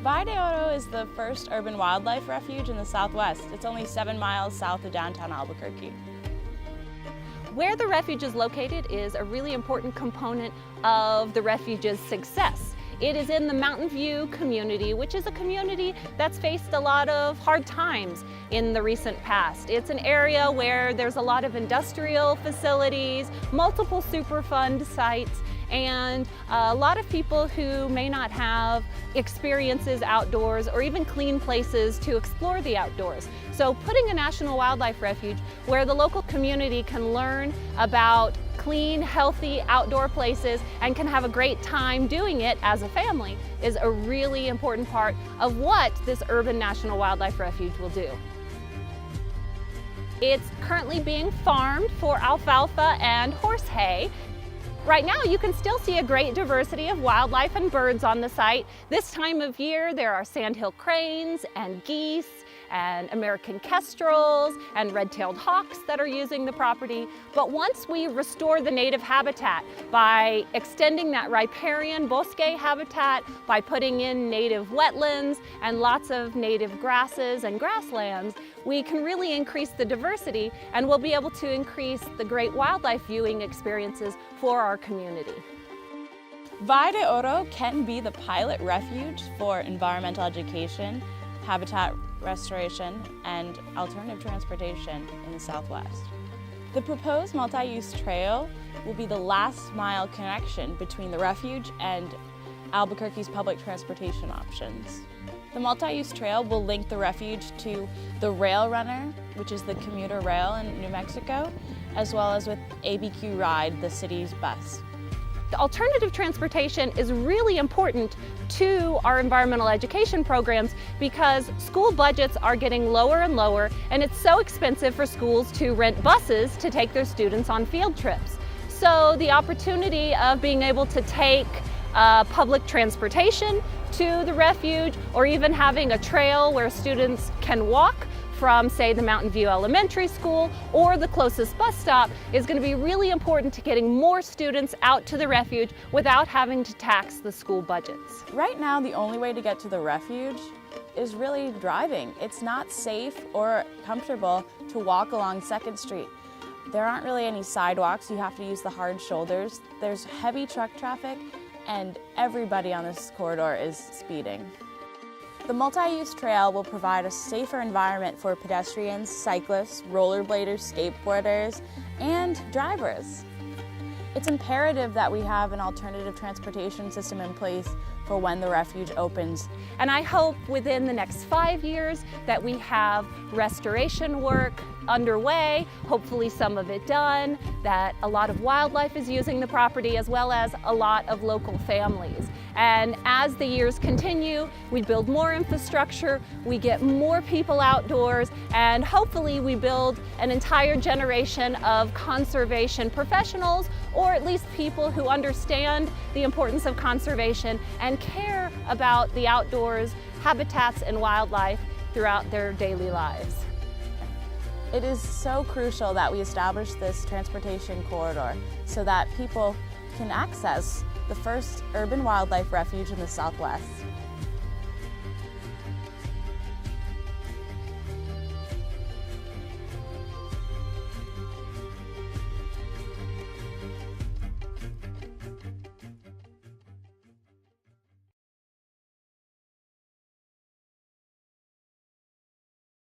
Valle de Oro is the first urban wildlife refuge in the Southwest. It's only 7 miles south of downtown Albuquerque. Where the refuge is located is a really important component of the refuge's success. It is in the Mountain View community, which is a community that's faced a lot of hard times in the recent past. It's an area where there's a lot of industrial facilities, multiple Superfund sites, and a lot of people who may not have experiences outdoors or even clean places to explore the outdoors. So putting a national wildlife refuge where the local community can learn about clean, healthy outdoor places and can have a great time doing it as a family is a really important part of what this urban national wildlife refuge will do. It's currently being farmed for alfalfa and horse hay. Right now, you can still see a great diversity of wildlife and birds on the site. This time of year, there are sandhill cranes and geese and American kestrels and red-tailed hawks that are using the property. But once we restore the native habitat by extending that riparian bosque habitat, by putting in native wetlands and lots of native grasses and grasslands, we can really increase the diversity and we'll be able to increase the great wildlife viewing experiences for our community. Valle de Oro can be the pilot refuge for environmental education, habitat restoration, and alternative transportation in the Southwest. The proposed multi-use trail will be the last mile connection between the refuge and Albuquerque's public transportation options. The multi-use trail will link the refuge to the Rail Runner, which is the commuter rail in New Mexico, as well as with ABQ Ride, the city's bus. Alternative transportation is really important to our environmental education programs because school budgets are getting lower and lower, and it's so expensive for schools to rent buses to take their students on field trips. So the opportunity of being able to take public transportation to the refuge, or even having a trail where students can walk from, say, the Mountain View Elementary School or the closest bus stop, is going to be really important to getting more students out to the refuge without having to tax the school budgets. Right now, the only way to get to the refuge is really driving. It's not safe or comfortable to walk along 2nd Street. There aren't really any sidewalks. You have to use the hard shoulders. There's heavy truck traffic, and everybody on this corridor is speeding. The multi-use trail will provide a safer environment for pedestrians, cyclists, rollerbladers, skateboarders, and drivers. It's imperative that we have an alternative transportation system in place for when the refuge opens. And I hope within the next 5 years that we have restoration work underway, hopefully some of it done, that a lot of wildlife is using the property as well as a lot of local families. And as the years continue, we build more infrastructure, we get more people outdoors, and hopefully we build an entire generation of conservation professionals, or at least people who understand the importance of conservation and care about the outdoors, habitats, and wildlife throughout their daily lives. It is so crucial that we establish this transportation corridor so that people can access the first urban wildlife refuge in the Southwest.